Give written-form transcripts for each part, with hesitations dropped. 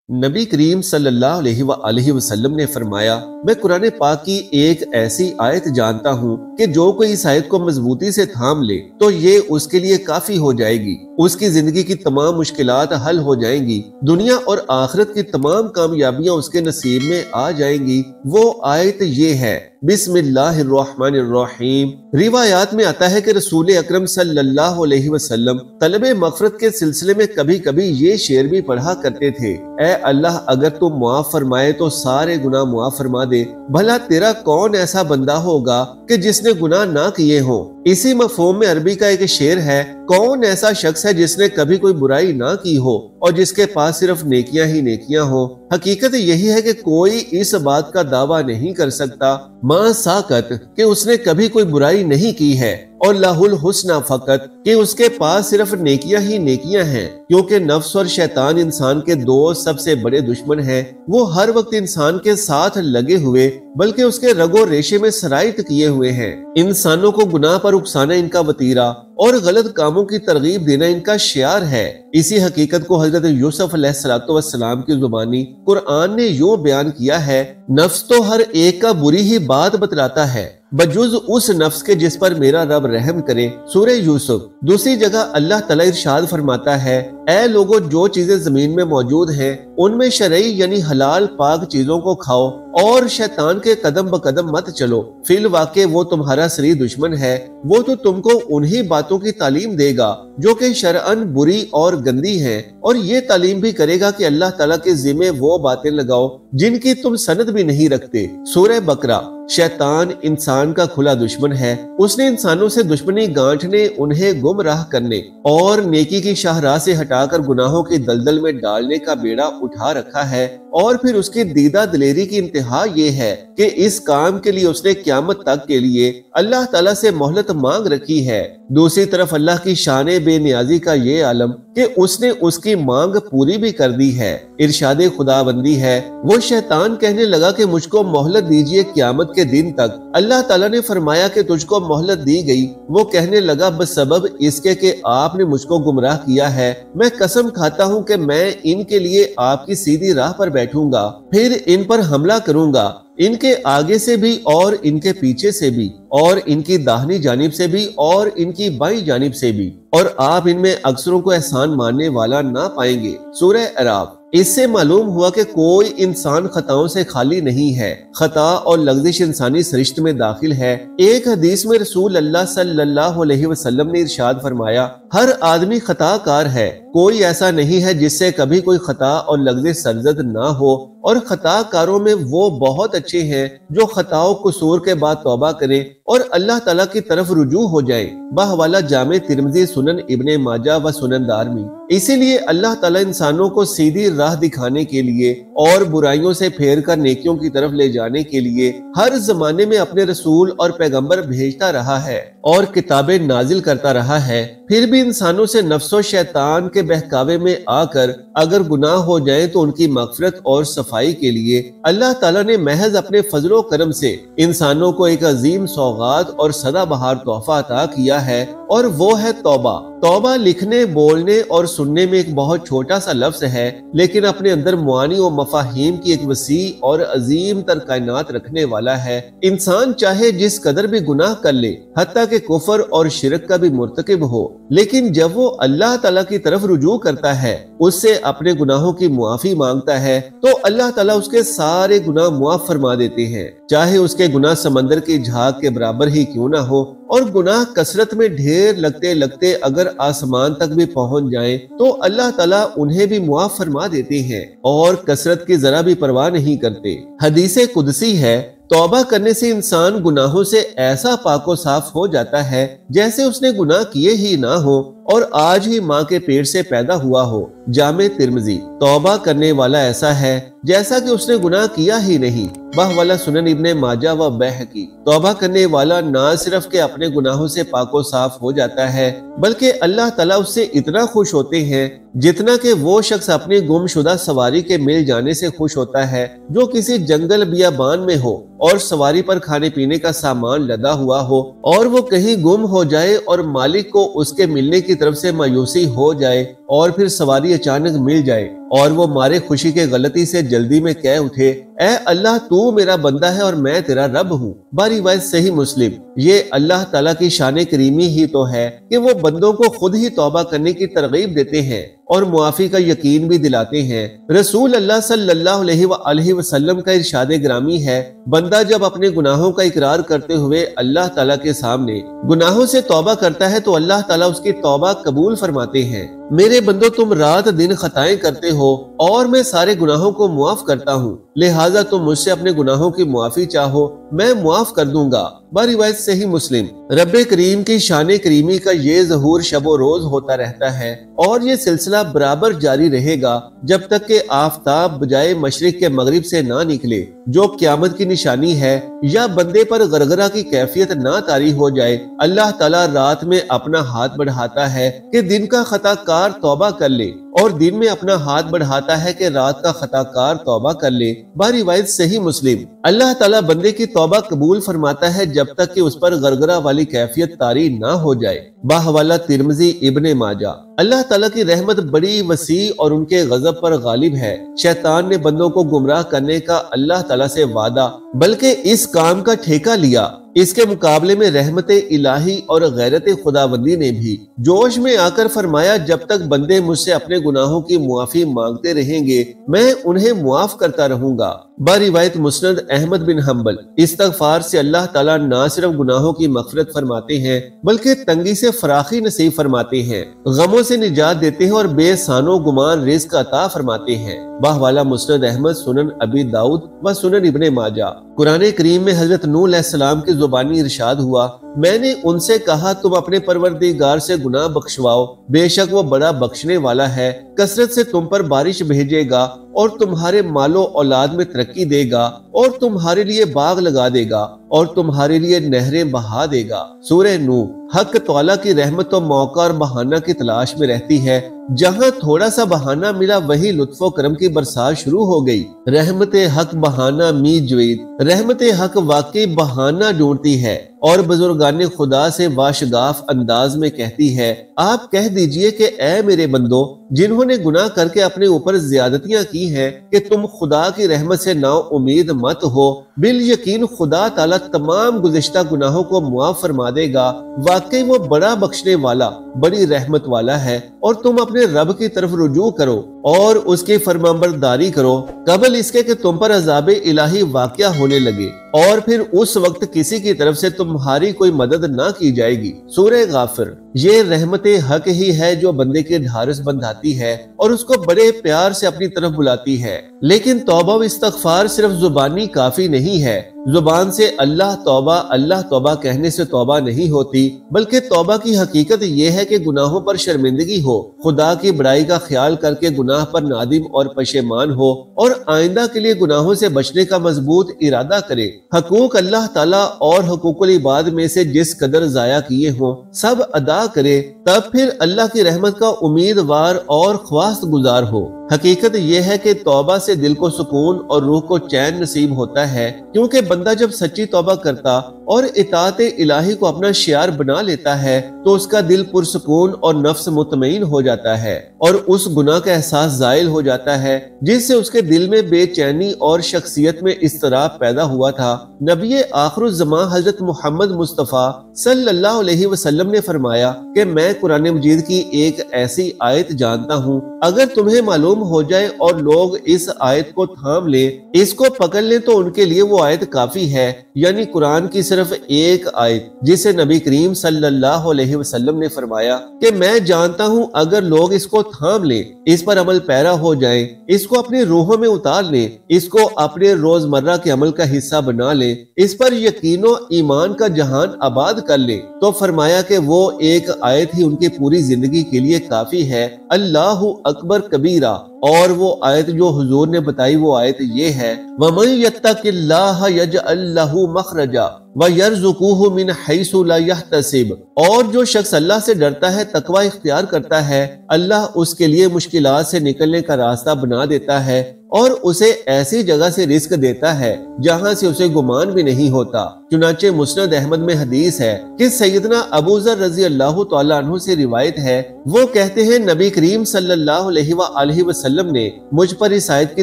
نبی کریم صلی اللہ علیہ وسلم نے فرمایا، میں قرآن پاک کی ایک ایسی آیت جانتا ہوں کہ جو کوئی اس آیت کو مضبوطی سے تھام لے تو یہ اس کے لیے کافی ہو جائے گی، اس کی زندگی کی تمام مشکلات حل ہو جائیں گی، دنیا اور آخرت کی تمام کامیابیاں اس کے نصیب میں آ جائیں گی۔ وہ آیت یہ ہے، بسم اللہ الرحمن الرحیم۔ روایات میں آتا ہے کہ رسول اکرم صلی اللہ علیہ وسلم طلب مغفرت کے سلسلے میں کبھی کبھی یہ شعر بھی پڑھا کرتے تھے، اے اللہ اگر تو معاف فرمائے تو سارے گناہ معاف فرما دے، بھلا تیرا کون ایسا بندہ ہوگا کہ جس نے گناہ نہ کیے ہوں۔ اسی مفہوم میں عربی کا ایک شعر ہے، کون ایسا شخص ہے جس نے کبھی کوئی برائی نہ کی ہو اور جس کے پاس صرف نیکیاں ہی نیکیاں ہوں۔ حقیقت یہی ہے کہ کوئی اس بات کا دعویٰ نہیں کر سکتا ما ساکت کہ اس نے کبھی کوئی برائی نہیں کی ہے، اور لہ الحسنی فقط کہ اس کے پاس صرف نیکیاں ہی نیکیاں ہیں، کیونکہ نفس اور شیطان انسان کے دو سب سے بڑے دشمن ہیں۔ وہ ہر وقت انسان کے ساتھ لگے ہوئے بلکہ اس کے رگ و ریشے میں سرایت کیے ہوئے ہیں۔ انسانوں کو گناہ پر اکسانا ان کا وتیرہ اور غلط کاموں کی ترغیب دینا ان کا شعار ہے۔ اسی حقیقت کو حضرت یوسف علیہ السلام کی زبانی قرآن نے یوں بیان کیا ہے، نفس تو ہر ایک کا بری ہی بات بتلاتا ہے بجز اس نفس کے جس پر میرا رب رحم کرے۔ سورہ یوسف۔ دوسری جگہ اللہ تعالیٰ ارشاد فرماتا ہے، اے لوگو جو چیزیں زمین میں موجود ہیں ان میں شرعی یعنی حلال پاک چیزوں کو کھاؤ اور شیطان کے قدم بقدم مت چلو، فی الواقع وہ تمہارا سری دشمن ہے، وہ تو تم کو انہی باتوں کی تعلیم دے گا جو کہ شرعاً بری اور گندی ہیں، اور یہ تعلیم بھی کرے گا کہ اللہ تعالیٰ کے ذمے وہ باتیں لگاؤ جن کی تم سند بھی نہیں رکھتے۔ سورہ بقرہ۔ شیطان انسان کا کھلا دشمن ہے، اس نے انسانوں سے دشمنی گانٹھنے، انہیں گمراہ کرنے اور نیکی کی شاہراہ سے ہٹا کر گناہوں کی دلدل میں ڈالنے کا بیڑا اٹھا رکھا ہے، اور پھر اس کی دیدہ دلیری کی انتہا یہ ہے کہ اس کام کے لیے اس نے قیامت تک کے لیے اللہ تعالیٰ سے مہلت مانگ رکھی ہے۔ دوسری طرف اللہ کی شان بے نیازی کا یہ عالم کہ اس نے اس کی مانگ پوری بھی کر دی ہے۔ ارشاد خداوندی ہے، وہ شیطان کہنے لگا کہ مجھ کو مہلت دیجئے قیامت کے دن تک۔ اللہ تعالیٰ نے فرمایا کہ تجھ کو مہلت دی گئی۔ وہ کہنے لگا بسبب اس کے کہ آپ نے مجھ کو گمراہ کیا ہے، میں قسم کھاتا ہوں کہ میں ان کے لیے آپ کی سیدھی راہ پر بیٹھوں گا، پھر ان پر حملہ کروں گا، ان کے آگے سے بھی اور ان کے پیچھے سے بھی، اور ان کی داہنی جانب سے بھی اور ان کی بائیں جانب سے بھی، اور آپ ان میں اکثروں کو احسان ماننے والا نہ پائیں گے۔ سورہ اعراف۔ اس سے معلوم ہوا کہ کوئی انسان خطاؤں سے خالی نہیں ہے، خطا اور لغزش انسانی سرشت میں داخل ہے۔ ایک حدیث میں رسول اللہ صلی اللہ علیہ وسلم نے ارشاد فرمایا، ہر آدمی خطا کار ہے، کوئی ایسا نہیں ہے جس سے کبھی کوئی خطا اور لغزش سرزد نہ ہو، اور خطا کاروں میں وہ بہت اچھے ہیں جو خطا و قصور کے بعد توبہ کریں اور اللہ تعالیٰ کی طرف رجوع ہو جائیں۔ بحوالہ جامع ترمذی، سنن ابن ماجہ و سنن دارمی۔ اسی لیے اللہ تعالیٰ انسانوں کو سیدھی راہ دکھانے کے لیے اور برائیوں سے پھیر کر نیکیوں کی طرف لے جانے کے لیے ہر زمانے میں اپنے رسول اور پیغمبر بھیجتا رہا ہے اور کتابیں نازل کرتا رہا ہے۔ پھر بھی انسانوں سے نفس و شیطان کے بہکاوے میں آ کر اگر گناہ ہو جائیں تو ان کی مغفرت اور صفائی کے لیے اللہ تعالیٰ نے محض اپنے فضل و کرم سے انسانوں کو ایک عظیم سوغات اور سدا بہار تحفہ عطا کیا ہے، اور وہ ہے توبہ۔ توبہ لکھنے، بولنے اور سننے میں ایک بہت چھوٹا سا لفظ ہے، لیکن اپنے اندر معانی و مفاہیم کی ایک وسیع اور عظیم تر کائنات رکھنے والا ہے۔ انسان چاہے جس قدر بھی گناہ کر لے، حتیٰ کہ کفر اور شرک کا بھی مرتکب ہو، لیکن جب وہ اللہ تعالیٰ کی طرف رجوع کرتا ہے، اس سے اپنے گناہوں کی معافی مانگتا ہے، تو اللہ تعالیٰ اس کے سارے گناہ معاف فرما دیتے ہیں، چاہے اس کے گناہ سمندر کی جھاگ کے برابر ہی کیوں نہ ہو، اور گناہ کثرت میں ڈھیر لگتے لگتے اگر آسمان تک بھی پہنچ جائیں تو اللہ تعالیٰ انہیں بھی معاف فرما دیتے ہیں، اور کثرت کی ذرا بھی پرواہ نہیں کرتے۔ حدیث قدسی ہے، توبہ کرنے سے انسان گناہوں سے ایسا پاک و صاف ہو جاتا ہے جیسے اس نے گناہ کیے ہی نہ ہو اور آج ہی ماں کے پیٹ سے پیدا ہوا ہو۔ جامع ترمذی۔ توبہ کرنے والا ایسا ہے جیسا کہ اس نے گناہ کیا ہی نہیں۔ بحوالہ سنن ابن ماجہ و بیہقی۔ توبہ کرنے والا نہ صرف کہ اپنے گناہوں سے پاک و صاف ہو جاتا ہے، بلکہ اللہ تعالیٰ اس سے اتنا خوش ہوتے ہیں جتنا کہ وہ شخص اپنی گمشدہ سواری کے مل جانے سے خوش ہوتا ہے جو کسی جنگل بیابان میں ہو اور سواری پر کھانے پینے کا سامان لدا ہوا ہو اور وہ کہیں گم ہو جائے اور مالک کو اس کے ملنے کی طرف سے مایوسی ہو جائے اور پھر سواری اچانک مل جائے اور وہ مارے خوشی کے غلطی سے جلدی میں کہہ اٹھے اے اللہ تو میرا بندہ ہے اور میں تیرا رب ہوں۔ روایت صحیح مسلم۔ یہ اللہ تعالیٰ کی شان کریمی ہی تو ہے کہ وہ بندوں کو خود ہی توبہ کرنے کی ترغیب دیتے ہیں اور معافی کا یقین بھی دلاتے ہیں۔ رسول اللہ صلی اللہ علیہ وآلہ وسلم کا ارشاد گرامی ہے، بندہ جب اپنے گناہوں کا اقرار کرتے ہوئے اللہ تعالیٰ کے سامنے گناہوں سے توبہ کرتا ہے تو اللہ تعالیٰ اس کی توبہ قبول فرماتے ہیں۔ میرے بندو تم رات دن خطائیں کرتے ہو اور میں سارے گناہوں کو معاف کرتا ہوں، لہٰذا تم مجھ سے اپنے گناہوں کی معافی چاہو، میں معاف کر دوں گا۔ روایت صحیح مسلم۔ رب کریم کی شان کریمی کا یہ ظہور شب و روز ہوتا رہتا ہے اور یہ سلسلہ برابر جاری رہے گا جب تک کہ آفتاب بجائے مشرق کے مغرب سے نہ نکلے، جو قیامت کی نشانی ہے، یا بندے پر غرغرہ کی کیفیت نہ طاری ہو جائے۔ اللہ تعالیٰ رات میں اپنا ہاتھ بڑھاتا ہے کہ دن کا خطا کار توبہ کر لے اور دن میں اپنا ہاتھ بڑھاتا ہے کہ رات کا خطا کار توبہ کر لے۔ روایت صحیح مسلم۔ اللہ تعالیٰ بندے کی توبہ قبول فرماتا ہے جب تک کہ اس پر غرغرہ والی کیفیت طاری نہ ہو جائے۔ باحوالہ ترمذی ابن ماجہ۔ اللہ تعالیٰ کی رحمت بڑی وسیع اور ان کے غضب پر غالب ہے۔ شیطان نے بندوں کو گمراہ کرنے کا اللہ تعالیٰ سے وعدہ بلکہ اس کام کا ٹھیکہ لیا، اس کے مقابلے میں رحمت الہی اور غیرت خداوندی نے بھی جوش میں آ کر فرمایا جب تک بندے مجھ سے اپنے گناہوں کی معافی مانگتے رہیں گے میں انہیں معاف کرتا رہوں گا۔ روایت مسند احمد بن حنبل۔ استغفار سے اللہ تعالیٰ نہ صرف گناہوں کی مغفرت فرماتے ہیں بلکہ تنگی سے فراخی نصیب فرماتے ہیں، غموں سے نجات دیتے ہیں اور بے سان و گمان رزق عطا فرماتے ہیں۔ باحوالہ مسند احمد، سنن ابی داؤد و سنن ابن ماجہ۔ قرآن کریم میں حضرت نوح علیہ السلام کی زبانی ارشاد ہوا، میں نے ان سے کہا تم اپنے پروردگار سے گناہ بخشواؤ، بے شک وہ بڑا بخشنے والا ہے، کثرت سے تم پر بارش بھیجے گا اور تمہارے مال و اولاد میں ترقی دے گا اور تمہارے لیے باغ لگا دے گا اور تمہارے لیے نہریں بہا دے گا۔ سورہ نوح۔ حق تعالیٰ کی رحمت و موقع اور بہانہ کی تلاش میں رہتی ہے، جہاں تھوڑا سا بہانہ ملا وہی لطف و کرم کی برسات شروع ہو گئی۔ رحمت حق بہانہ می جوید، رحمت حق واقعی بہانہ ڈھونڈتی ہے اور بزرگان خدا سے واشگاف انداز میں کہتی ہے، آپ کہہ دیجئے کہ اے میرے بندو جنہوں نے گناہ کر کے اپنے اوپر زیادتیاں کی ہیں کہ تم خدا کی رحمت سے نا امید مت ہو، بالیقین خدا تعالیٰ تمام گزشتہ گناہوں کو معاف فرما دے گا، واقعی وہ بڑا بخشنے والا بڑی رحمت والا ہے، اور تم اپنے رب کی طرف رجوع کرو اور اس کی فرمانبرداری کرو قبل اس کے کہ تم پر عذاب الہی واقعہ ہونے لگے اور پھر اس وقت کسی کی طرف سے تمہاری کوئی مدد نہ کی جائے گی۔ سورہ غافر۔ یہ رحمت حق ہی ہے جو بندے کے ڈھارس بندھاتی ہے اور اس کو بڑے پیار سے اپنی طرف بلاتی ہے، لیکن توبہ و استغفار صرف زبانی کافی نہیں ہے۔ زبان سے اللہ توبہ کہنے سے توبہ نہیں ہوتی، بلکہ توبہ کی حقیقت یہ ہے کہ گناہوں پر شرمندگی ہو، خدا کی بڑائی کا خیال کر کے گناہ پر نادم اور پشیمان ہو اور آئندہ کے لیے گناہوں سے بچنے کا مضبوط ارادہ کرے، حقوق اللہ تعالیٰ اور حقوق العباد میں سے جس قدر ضائع کیے ہوں سب ادا کرے، تب پھر اللہ کی رحمت کا امیدوار اور خواست گزار ہو۔ حقیقت یہ ہے کہ توبہ سے دل کو سکون اور روح کو چین نصیب ہوتا ہے، کیونکہ بندہ جب سچی توبہ کرتا اور اطاعت الہی کو اپنا شعار بنا لیتا ہے تو اس کا دل پرسکون اور نفس مطمئن ہو جاتا ہے اور اس گناہ کا احساس زائل ہو جاتا ہے جس سے اس کے دل میں بے چینی اور شخصیت میں اضطراب پیدا ہوا تھا۔ نبی آخر الزمان حضرت محمد مصطفیٰ صلی اللہ علیہ وسلم نے فرمایا کہ میں قرآن مجید کی ایک ایسی آیت جانتا ہوں، اگر تمہیں معلوم ہو جائے اور لوگ اس آیت کو تھام لیں، اس کو پکڑ لیں تو ان کے لیے وہ آیت کافی ہے، یعنی قرآن کی صرف ایک آیت، جسے نبی کریم صلی اللہ علیہ وسلم نے فرمایا کہ میں جانتا ہوں اگر لوگ اس کو تھام لیں، اس پر عمل پیرا ہو جائیں، اس کو اپنی روحوں میں اتار لیں، اس کو اپنے روزمرہ کے عمل کا حصہ بنا لیں، اس پر یقین و ایمان کا جہان آباد کر لیں، تو فرمایا کہ وہ ایک آیت ہی ان کی پوری زندگی کے لیے کافی ہے، اللہ اکبر کبیرہ۔ اور وہ آیت جو حضور نے بتائی وہ آیت یہ ہے، وَمَن يَتَّقِ اللَّهَ يَجْعَل لَّهُ مَخْرَجًا وَيَرْزُقُهُ مِنْ حَيْثُ لَا يَحْتَسِبُ، اور جو شخص اللہ سے ڈرتا ہے، تقوی اختیار کرتا ہے، اللہ اس کے لیے مشکلات سے نکلنے کا راستہ بنا دیتا ہے اور اسے ایسی جگہ سے رزق دیتا ہے جہاں سے اسے گمان بھی نہیں ہوتا۔ چنانچہ مسند احمد میں حدیث ہے کہ سیدنا ابو ذر رضی اللہ تعالیٰ عنہ سے روایت ہے، وہ کہتے ہیں نبی کریم صلی اللہ علیہ وآلہ وسلم نے مجھ پر اس آیت کی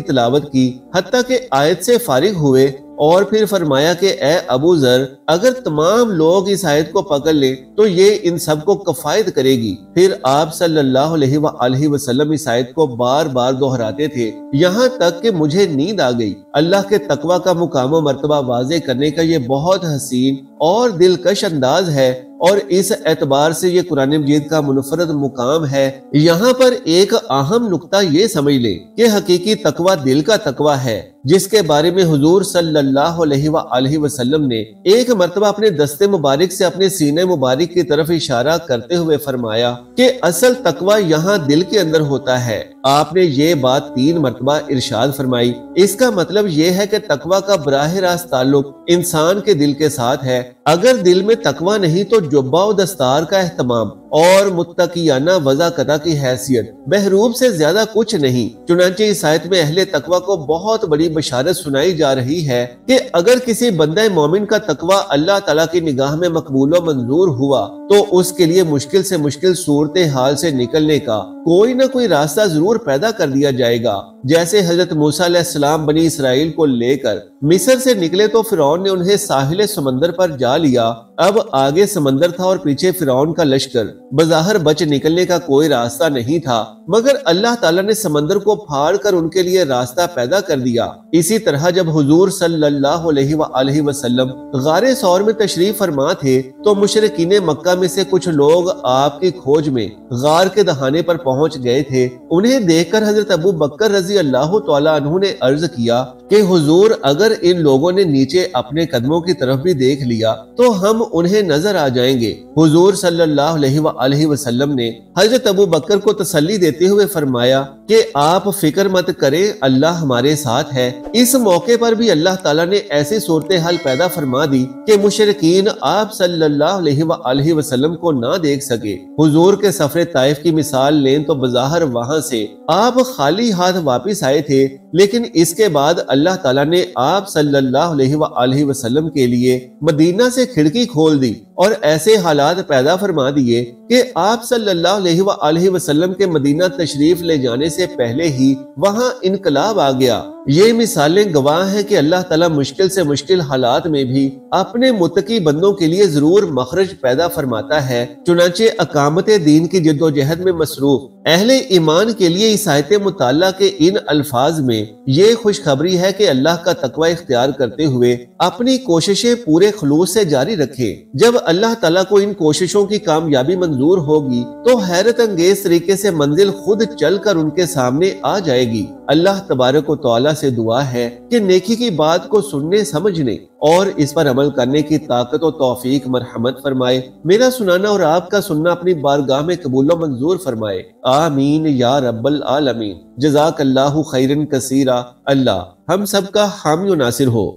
تلاوت کی حتیٰ کہ آیت سے فارغ ہوئے، اور پھر فرمایا کہ اے ابو ذر، اگر تمام لوگ اس آیت کو پکڑ لیں تو یہ ان سب کو کفایت کرے گی۔ پھر آپ صلی اللہ علیہ وآلہ وسلم اس آیت کو بار بار دہراتے تھے یہاں تک کہ مجھے نیند آ گئی۔ اللہ کے تقوی کا مقام و مرتبہ واضح کرنے کا یہ بہت حسین اور دلکش انداز ہے، اور اس اعتبار سے یہ قرآن مجید کا منفرد مقام ہے۔ یہاں پر ایک اہم نقطہ یہ سمجھ لیں کہ حقیقی تقوی دل کا تقوی ہے، جس کے بارے میں حضور صلی اللہ علیہ وآلہ وسلم نے ایک مرتبہ اپنے دست مبارک سے اپنے سینے مبارک کی طرف اشارہ کرتے ہوئے فرمایا کہ اصل تقوی یہاں دل کے اندر ہوتا ہے۔ آپ نے یہ بات 3 مرتبہ ارشاد فرمائی۔ اس کا مطلب یہ ہے کہ تقوی کا براہ راست تعلق انسان کے دل کے ساتھ ہے۔ اگر دل میں تقوی نہیں تو جبہ و دستار کا اہتمام اور متقیانہ وضاقتہ کی حیثیت بہروب سے زیادہ کچھ نہیں۔ چنانچہ اس آیت میں اہل تقوی کو بہت بڑی بشارت سنائی جا رہی ہے کہ اگر کسی بندہ مومن کا تقوی اللہ تعالیٰ کی نگاہ میں مقبول و منظور ہوا تو اس کے لیے مشکل سے مشکل صورتحال سے نکلنے کا کوئی نہ کوئی راستہ ضرور پیدا کر دیا جائے گا۔ جیسے حضرت موسیٰ علیہ السلام بنی اسرائیل کو لے کر مصر سے نکلے تو فرعون نے انہیں ساحل سمندر پر جا لیا۔ اب آگے سمندر تھا اور پیچھے فرعون کا لشکر، بظاہر بچ نکلنے کا کوئی راستہ نہیں تھا، مگر اللہ تعالیٰ نے سمندر کو پھاڑ کر ان کے لیے راستہ پیدا کر دیا۔ اسی طرح جب حضور صلی اللہ علیہ وآلہ وسلم غار ثور میں تشریف فرما تھے تو مشرکین مکہ میں سے کچھ لوگ آپ کی کھوج میں غار کے دہانے پر پہنچ گئے تھے۔ انہیں دیکھ کر حضرت ابو بکر رضی اللہ تعالیٰ عنہ نے عرض کیا کہ حضور، اگر ان لوگوں نے نیچے اپنے قدموں کی طرف بھی دیکھ لیا تو ہم انہیں نظر آ جائیں گے۔ حضور صلی اللہ علیہ وآلہ وسلم نے حضرت ابو بکر کو تسلی دیتے ہوئے فرمایا کہ آپ فکر مت کریں، اللہ ہمارے ساتھ ہے۔ اس موقع پر بھی اللہ تعالیٰ نے ایسی صورتحال پیدا فرما دی کہ مشرکین آپ صلی اللہ علیہ وآلہ وسلم کو نہ دیکھ سکے۔ حضور کے سفر طائف کی مثال لیں تو بظاہر وہاں سے آپ خالی ہاتھ واپس آئے تھے، لیکن اس کے بعد اللہ تعالیٰ نے آپ صلی اللہ علیہ وآلہ وسلم کے لیے مدینہ سے کھڑکی کھول دی اور ایسے حالات پیدا فرما دیے کہ آپ صلی اللہ علیہ وآلہ وسلم کے مدینہ تشریف لے جانے سے پہلے ہی وہاں انقلاب آ گیا۔ یہ مثالیں گواہ ہیں کہ اللہ تعالیٰ مشکل سے مشکل حالات میں بھی اپنے متقی بندوں کے لیے ضرور مخرج پیدا فرماتا ہے۔ چنانچہ اقامت دین کی جد و جہد میں مصروف اہل ایمان کے لیے اس آیت مطالعہ کے ان الفاظ میں یہ خوشخبری ہے کہ اللہ کا تقوی اختیار کرتے ہوئے اپنی کوششیں پورے خلوص سے جاری رکھیں۔ جب اللہ تعالیٰ کو ان کوششوں کی کامیابی منظور ہوگی تو حیرت انگیز طریقے سے منزل خود چل کر ان کے سامنے آ جائے گی۔ اللہ تبارک و تعالیٰ سے دعا ہے کہ نیکی کی بات کو سننے سمجھنے اور اس پر عمل کرنے کی طاقت و توفیق مرحمت فرمائے۔ میرا سنانا اور آپ کا سننا اپنی بارگاہ میں قبول و منظور فرمائے، آمین یا رب العالمین۔ جزاک اللہ خیرن کثیرا۔ اللہ ہم سب کا حامی و ناصر ہو۔